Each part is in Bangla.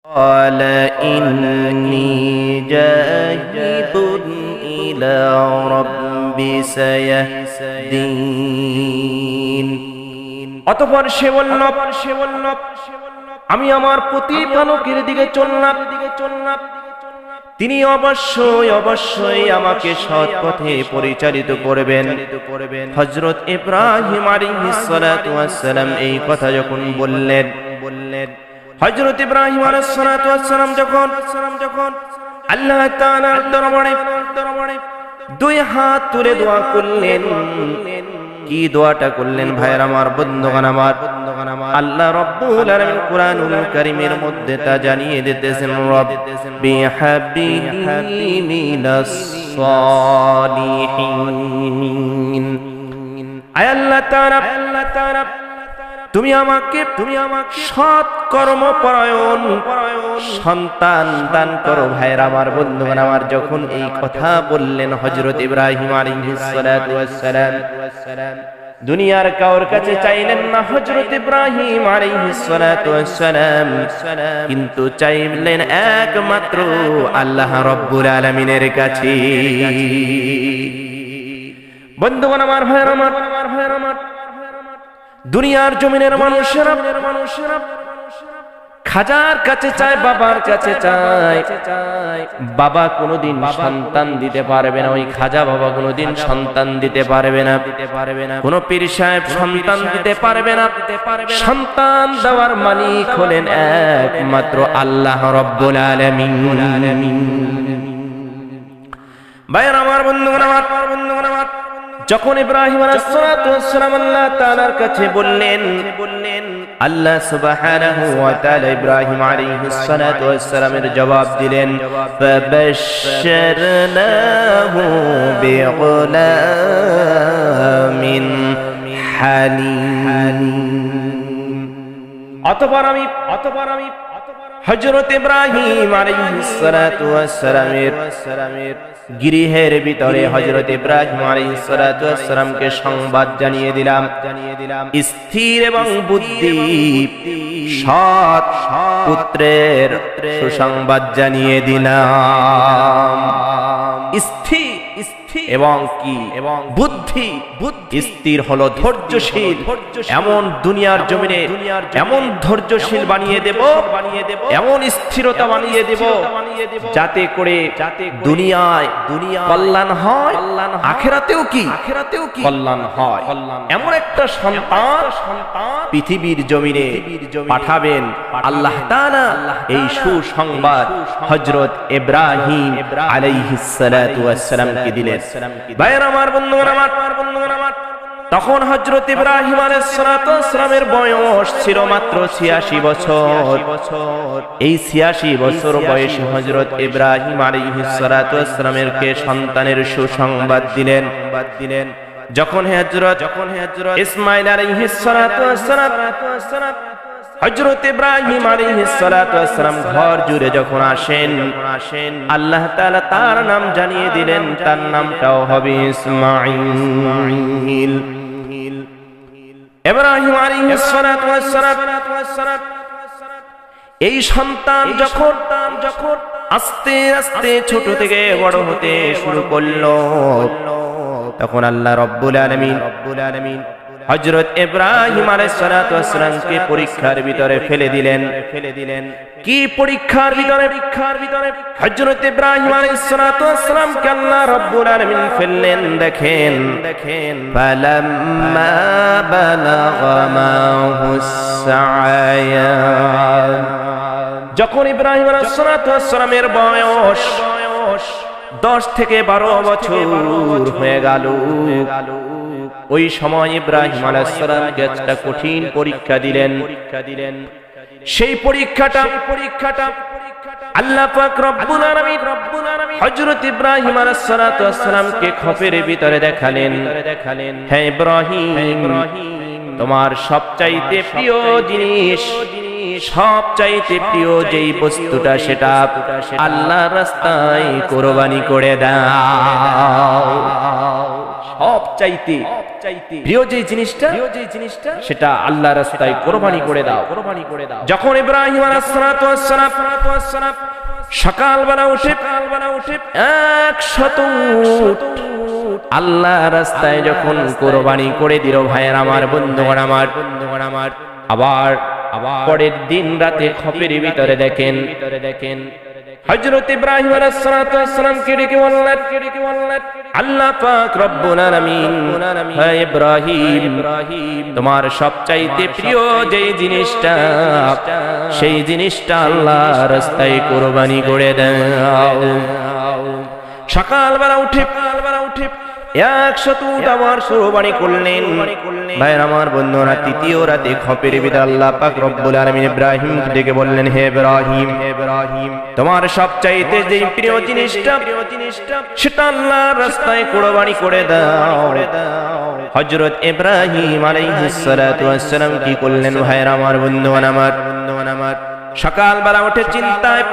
قال إني جاهد إلى ربي سيهدين অতঃপর সে বলল আমি আমার প্রতিপালকের দিকে চললাম তিনি অবশ্যই আমাকে সৎ পথে পরিচালিত করবেন। হযরত ইব্রাহিম আলাইহিস সালাতু ওয়াস সালাম এই কথা যখন বললেন হযরত ইব্রাহিম আলাইহিস সালাতু ওয়াস সালাম যখন আল্লাহ তাআলার দরবারে দুই হাত তুলে দোয়া করলেন। কি দোয়াটা করলেন ভাইরা আমার, বন্ধুগণ আমার, আল্লাহ রাব্বুল আলামিন কুরআনুল কারীমের মধ্যে তা জানিয়ে দিতেছেন রব্বি হাবলি মিনাস সালিহিন। আয় আল্লাহ তাআলা তুমি আমাকে সৎ কর্মপরায়ণ সন্তান দান করো। ভাইরা আমার, বন্ধুগণ আমার, যখন এই কথা বললেন হযরত ইব্রাহিম আলাইহিস সালাতু ওয়াস সালাম দুনিয়ার কাউর কাছে চাইলেন না। হযরত ইব্রাহিম আলাইহিস সালাতু ওয়াস সালাম কিন্তু চাইলেন একমাত্র আল্লাহ রাব্বুল আলামিনের কাছে। বন্ধুগণ আমার, ভাইরা আমার, দুনিয়ার জমিনের মানুষেরা খাজার কাছে চায়, বাবার কাছে চায়। বাবা কোনোদিন সন্তান দিতে পারবে না, ওই খাজা বাবা কোনোদিন সন্তান দিতে পারবে না, কোন পীর সাহেব সন্তান দিতে পারবে না। সন্তান দেওয়ার মালিক হলেন একমাত্র আল্লাহ রাব্বুল আলামিন। ভাইরা আমার, বন্ধুগণ আমার, যখন ইব্রাহিম আলাইহিস সালাতু ওয়াস সালাম আল্লাহ তাআলার কাছে বললেন, আল্লাহ সুবহানাহু ওয়া তাআলা ইব্রাহিম আলাইহিস সালাতু ওয়াস সালামের জবাব দিলেন ফাবাশশারনাহু বিগুলামিন হালিম। অতঃপর আমি হযরত ইব্রাহিম আলাইহিস সালাতু ওয়াস সালামের গৃহের ভিতরে হযরত ইব্রাহিম আলাইহিস সালাতু ওয়াস সালামকে সংবাদ জানিয়ে দিলাম, স্থির এবং বুদ্ধি সৎ পুত্রের সুসংবাদ জানিয়ে দিলাম। স্থির এবং কি এবং বুদ্ধি স্থির হলো ধৈর্যশীল। এমন দুনিয়ার জমিনে এমন ধৈর্যশীল বানিয়ে দেব, এমন স্থিরতা বানিয়ে দেব যাতে করে দুনিয়ায় কল্যাণ হয়, আখিরাতেও কি কল্যাণ হয়। এমন একটা সন্তান পৃথিবীর জমিনে পাঠাবেন আল্লাহ তাআলা। এই সুসংবাদ হযরত ইব্রাহিম আলাইহিস সালাতু ওয়াস সালামকে দিলেন। ভাইরা আমার, বন্ধুগণ আমার, তখন হযরত ইব্রাহিম আলাইহিস সালাতু ওয়াস সালামের বয়স ছিল মাত্র 86 বছর। এই 86 বছর বয়সে হযরত ইব্রাহিম আলাইহিস সালাতু ওয়াস সালামের কে সন্তানের সুসংবাদ দিলেন। যখন হযরত ইসমাঈল আলাইহিস সালাতু ওয়াস সালাম হযরত ইব্রাহিম আলাইহিস সালাতু ওয়াস সালাম ঘর জুড়ে যখন আসেন, আল্লাহ তাআলা তার নাম জানিয়ে দিলেন, তার নামটাও হবে ইসমাঈল। ইব্রাহিম আলাইহিস সালাতু ওয়াস সালাম এই সন্তান যখন আস্তে আস্তে ছোট থেকে বড় হতে শুরু করলো, তখন আল্লাহ রাব্বুল আলামিন হযরত ইব্রাহিম আলাইহিস সালাতু ওয়াস সালামকে পরীক্ষার ভিতরে ফেলে দিলেন। কি পরীক্ষার ভিতরে? হযরত ইব্রাহিম আলাইহিস সালাতু ওয়াস সালামকে আল্লাহ রাব্বুল আলামিন ফেললেন। দেখেন ফালাম্মা বালাগা মাহুস সায়া, যখন ইব্রাহিম আলাইহিস সালাতু ওয়াস সালামের বয়স 10 থেকে 12 বছর হয়ে গেল, ওই সময় ইব্রাহিম আলাইহিস সালামকে একটা কঠিন পরীক্ষা দিলেন। সেই পরীক্ষাটা আল্লাহ পাক রব্বুল আলামিন হযরত ইব্রাহিম আলাইহিস সালাতু ওয়াস সালামকে খোপের ভিতরে দেখালেন, হে ইব্রাহিম, তোমার সবচাইতে প্রিয় জিনিস, সবচাইতে প্রিয় যেই বস্তুটা, সেটা আল্লাহর রাস্তায় কুরবানি করে দাও। সবচাইতে প্রিয় যে জিনিসটা সেটা আল্লাহর রাস্তায় কুরবানি করে দাও। যখন ইব্রাহিম আলাইহিস সালাতু ওয়াস সালাম সকালবেলা উঠে 100 উট আল্লাহর রাস্তায় যখন কুরবানি করে দিল, ভাইয়ের আমার, বন্ধুগণ আমার, আবার পরের দিন রাতে খপের ভিতরে দেখেন হযরত ইব্রাহিম আলাইহিস সালাতু ওয়াস সালাম কে ডেকে বললেন, আল্লাহ পাক রব্বুল আলামিন, হে ইব্রাহিম, তোমার সবচাইতে প্রিয় যেই জিনিসটা, সেই জিনিসটা আল্লাহর রাস্তায় কুরবানি করে দাও। সকালবেলা উঠে 100 উট আমার কুরবানি করলেন। ভাইয়ের আমার, বন্ধুরা, তৃতীয় রাতে খপের ভিতরে আল্লাহ পাক রব্বুল আলামিন ইব্রাহিমকে ডেকে বললেন, হে ইব্রাহিম, তোমার সবচাইতে যে প্রিয় জিনিসটা সেটা আল্লাহর রাস্তায় কুরবানি করে দাও। হযরত ইব্রাহিম আলাইহিস সালাতু ওয়াস সালাম কি করলেন, ভাইয়ের আমার, বন্ধুগণ আমার, সকালবেলা উঠে চিন্তায়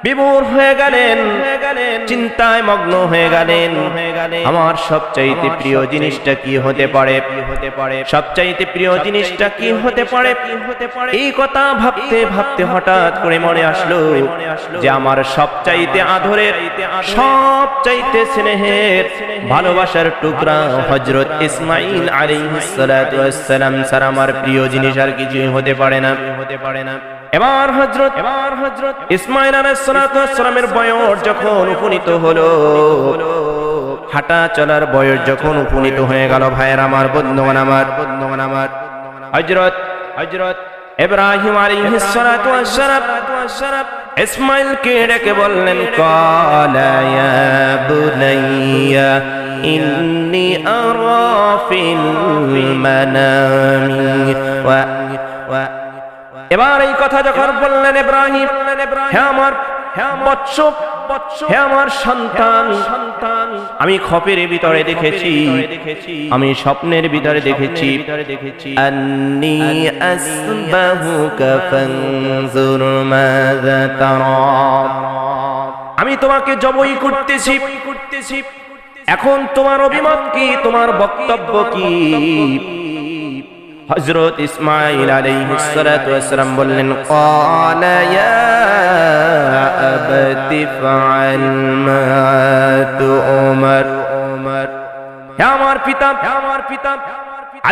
বিমূঢ় হয়ে গেলেন, চিন্তায় মগ্ন হয়ে গেলেন। আমার সবচাইতে প্রিয় জিনিসটা কি হতে পারে, সবচাইতে প্রিয় জিনিসটা কি হতে পারে, এই কথা ভাবতে ভাবতে হঠাৎ করে মনে আসলো যে আমার সবচাইতে আদরের, সবচাইতে স্নেহের, ভালোবাসার টুকরা হযরত ইসমাঈল আলাইহিস সালাতু ওয়াস সালাম ছাড়া আমার প্রিয় জিনিস আর কিছুই হতে পারে না। এবার হযরত ইসমাঈল আলাইহিস সালাতু ওয়াস সালামের বয়স যখন উপনীত হলো, হাঁটা চলার বয়স যখন উপনীত হয়ে গেল, ভাইয়ের আমার, বন্ধুগণ আমার, হযরত ইব্রাহিম আলাইহিস সালাতু ওয়াস সালাম ইসমাঈলকে ডেকে বললেন, ক্বালা ইয়া বুনাইয়া ইন্নী আরা ফিল মানামি ওয়া। এবার এই কথা যখন বললেন ইব্রাহিম, হে আমার বৎস, হে আমার সন্তান, আমি খপের ভিতরে দেখেছি, আমি স্বপ্নের ভিতরে দেখেছি, আন্নী আসবাহুকা ফানজুর মাযা তারা, আমি তোমাকে জবাই করতেছি, এখন তোমার অভিমত কি, তোমার বক্তব্য কি? হযরত ইসমাঈল আলাইহিস সালাতু ওয়াস সালাম বললেন, ক্বালা ইয়া আবাতি ফাআল মা তু'মার, হে আমার পিতা,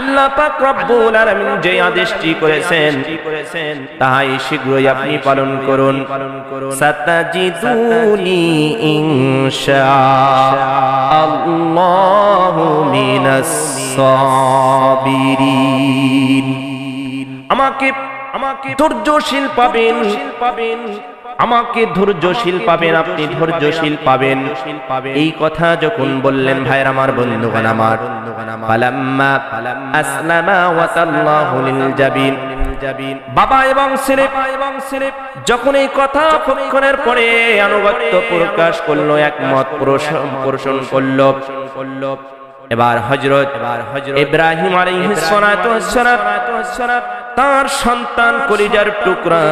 আল্লাহ পাক রব্বুল আলামিন যে আদেশটি করেছেন তাই শীঘ্রই আপনি পালন করুন। সাতাজিদুনি ইনশাআল্লাহু মিনাস সাবিরিন, আমাকে ধৈর্যশীল পাবেন, আমাকে ধৈর্যশীল পাবেন, আপনি ধৈর্যশীল পাবেন। এই কথা যখন বললেন, ভাইয়ের আমার, বন্ধুগণ আমার, ফালাম্মা আসলামা ওয়া তাল্লাহু লিল জাবিন, বাবা এবং ছেলে যখন এই কথা পক্ষণের পরে আনুগত্য প্রকাশ করলো, একমত পোষণ করলো, এবার হযরত ইব্রাহিম আলাইহিস সালাতু ওয়াস সালাম তার সন্তান কলিজার টুকরা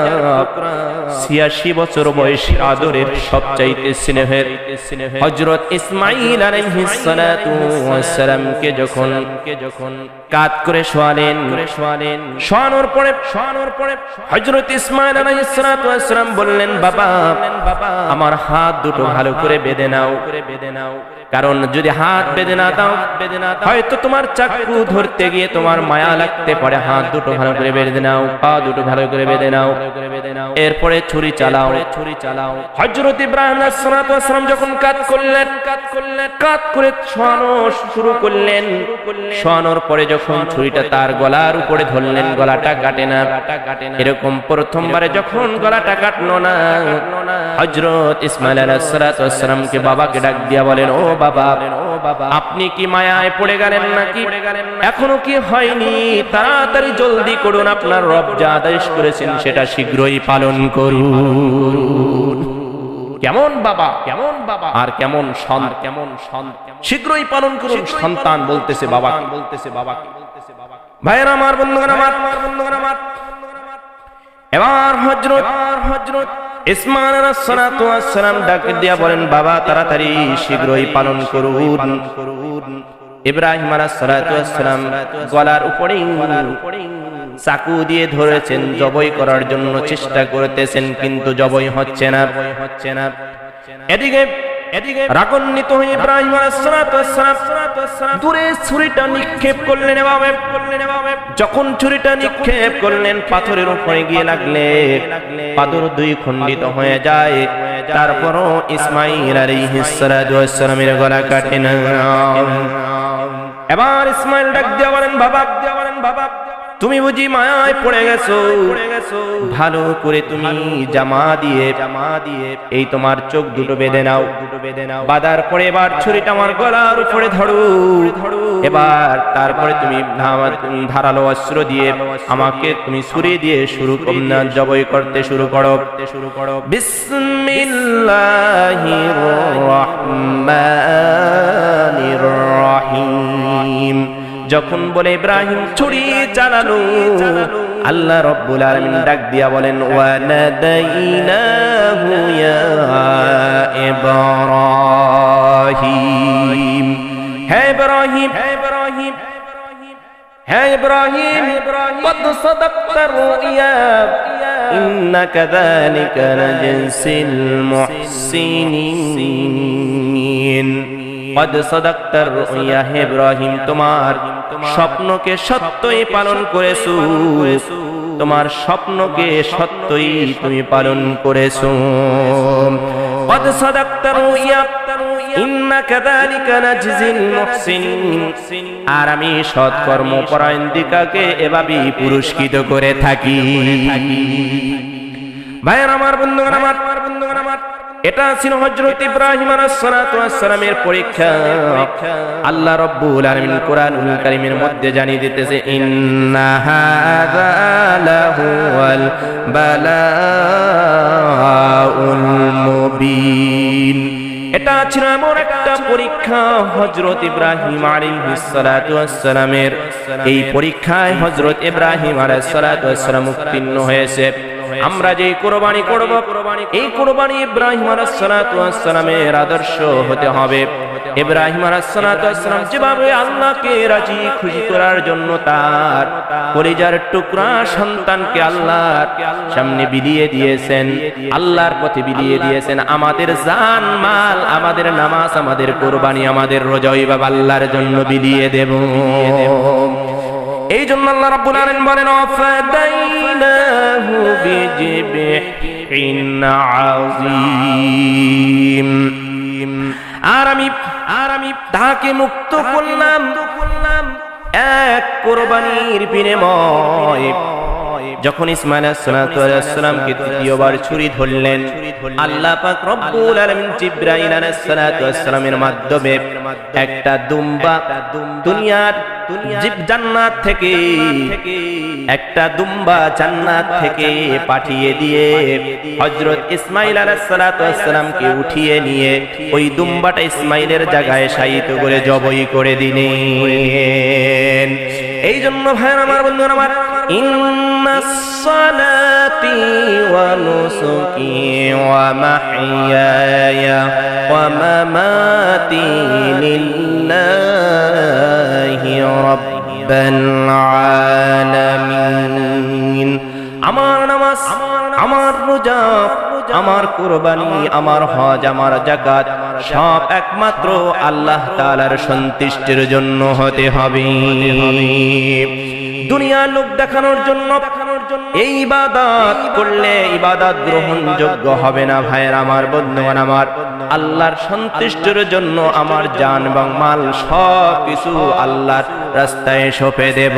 86 বছর বয়সী আদরের সবচাইতে স্নেহের হযরত ইসমাঈল আলাইহিস সালাতু ওয়াস সালামকে যখন কাত করে শোয়ালেন, শোয়ানোর পরে হযরত ইসমাঈল আলাইহিস সালাতু ওয়াস সালাম বললেন, বাবা আমার হাত দুটো ভালো করে বেঁধে নাও, কারণ যদি হাত বেঁধে না দাও হয়তো তোমার চাকু ধরতে গিয়ে তোমার মায়া লাগতে পারে, হাত দুটো ভালো করে বেঁধে নাও, পা দুটো ভালো করে বেঁধে নাও, এরপরে ছুরি চালাও। হযরত ইব্রাহিম আলাইহিস সালাতু ওয়াস সালাম যখন কাত করে শোয়ানো শুরু করলেন, শোয়ানোর পরে যখন ছুরিটা তার গলার উপরে ধরলেন, গলাটা কাটে না। এরকম প্রথমবারে যখন গলাটা কাটলো না, হযরত ইসমাঈল আলাইহিস সালাতু ওয়াস সালামকে বাবাকে ডাক দিয়া বলেন, ও বাবা, আপনি কি মায়ায় পড়ে গেলেন নাকি? এখনো কি হয়নি? তাড়াতাড়ি জলদি করুন, আপনার রব যা আদেশ করেছেন সেটা শীঘ্রই পালন করুন। কেমন বাবা আর কেমন শীঘ্রই পালন করুন। সন্তান বলতেছে বাবা, ভাইয়েরা আমার, বন্ধুগণ আমার, এবার হযরত ইসমাঈল আলাইহিস সালাতু ওয়াস সালাম ডাক দিয়া বলেন, বাবা তাড়াতাড়ি শীঘ্রই পালন করুন। ইব্রাহিম আলাইহিস সালাতু ওয়াস সালাম গলার উপরেই চাকু দিয়ে ধরেছেন, জবাই করার জন্য চেষ্টা করতেছেন, কিন্তু জবাই হচ্ছে না। এদিকে রাগান্বিত হয়ে ইব্রাহিম আলাইহিস সালাতু ওয়াস সালাম দূরে ছুরিটা নিক্ষেপ করলেন। এভাবে যখন ছুরিটা নিক্ষেপ করলেন, পাথরের উপরে গিয়ে লাগলে পাথর দুই খণ্ডিত হয়ে যায়। তারপরও ইসমাঈল আলাইহিস সালাতু ওয়াস সালামের গলা কাটে না। এবার ইসমাঈল ডাক দিয়ে বলেন, বাবা তুমি বুঝি মায়ায় পড়ে গেছো? ভালো করে তুমি জামা দিয়ে এই তোমার চোখ দুটো বেঁধে নাও। বাঁধার পরে এবার ছুরিটা আমার গলার উপরে ধরো। এবার তারপরে তুমি ধারালো অস্ত্র দিয়ে আমাকে তুমি ছুরি দিয়ে জবাই করতে শুরু করো। বিসমিল্লাহির রাহমানির রাহিম। যখন বলে ইব্রাহিম ছুরি চালালো, আল্লাহ রাব্বুল আলামিন ডাক দিয়া বলেন, ওয়া নাদাইনাহু ইয়া ইব্রাহিম। হে ইব্রাহিম, হে ইব্রাহিম, কদ সাদাকতা রুইয়া ইন্না কাযালিকা নাজসিল মুহসিনিন। কদ সাদাকতা রুইয়া, হে ইব্রাহিম তোমার স্বপ্নকে সত্যই পালন করেছো, তোমার স্বপ্নকে সত্যই তুমি পালন করেছো। কদ সাদাকতা রুইয়া ইন্না কাযালিকা নাজজিল মুহসিনিন। আর আমি সৎকর্ম পরায়ণদিকাকে এভাবেই পুরস্কৃত করে থাকি। ভাইয়ের আমার, বন্ধুগণ আমার, এটা ছিল হযরত ইব্রাহিম আলাইহিস সালাতু ওয়াস সালামের পরীক্ষা। আল্লাহ রাব্বুল আলামিন কোরআনুল কারীমের মধ্যে জানিয়ে দিতেছে, ইন্না হাযা লাহুল বালাউল মুবিন। এটা ছিল এমন একটা পরীক্ষা হযরত ইব্রাহিম আলাইহিস সালাতু ওয়াস সালামের। এই পরীক্ষায় হযরত ইব্রাহিম আলাইহিস সালাতু ওয়াস সালাম উত্তীর্ণ হয়েছে। আমরা যে কুরবানি করব, এই কুরবানি ইব্রাহিম আলাইহিস সালাতু ওয়াস সালামের আদর্শ হতে হবে। ইব্রাহিম আলাইহিস সালাতু ওয়াস সালাম যেভাবে আল্লাহকে রাজি খুশি করার জন্য তার কলিজার টুকরা সন্তানকে আল্লাহর সামনে বিলিয়ে দিয়েছেন, আল্লাহর পথে বিলিয়ে দিয়েছেন, আমাদের জান মাল, আমাদের নামাজ, আমাদের কুরবানি, আমাদের রোজা ইবাদত আল্লাহর জন্য বিলিয়ে দেব। এই জন্য আল্লাহ রাব্বুল আলামিন বলেন, আফাদাইনাহু বিজিবহিন আযীম। আর আমি তাকে মুক্ত করলাম এক কুরবানির বিনিময়ে। যখন ইসমাঈল আলাইহিস সালামকে তৃতীয়বার ছুরি ধরলেন, আল্লাহ পাক রব্বুল আলামিন জিবরাইল আলাইহিস সালামের মাধ্যমে একটা দুম্বা দুনিয়ার জান্নাত থেকে, একটা দুম্বা জান্নাত থেকে পাঠিয়ে দিয়ে হযরত ইসমাঈল আলাইহিস সালামকে উঠিয়ে নিয়ে ওই দুম্বাটা ইসমাঈলের জায়গায় শায়িত করে জবাই করে দিলেন। এই জন্য ভাইরা আমার, বন্ধুরা আমার, ইন্নাস সালাতি ওয়া নুসুকি ওয়া মাহইয়ায়া ওয়া মামাতি লিল্লাহি রাব্বিল আলামিন। আমার নামাজ, আমার রোজা, আমার কুরবানি, আমার হজ, আমার যাকাত সব একমাত্র আল্লাহ তাআলার সন্তুষ্টির জন্য হতে হবে। দুনিয়ার লোক দেখানোর জন্য এই ইবাদত করলে ইবাদত গ্রহণযোগ্য হবে না। ভাইয়ের আমার, বন্ধুগণ আমার, আল্লাহর সন্তুষ্টির জন্য আমার জান এবং মাল সব কিছু আল্লাহর রাস্তায় সঁপে দেব।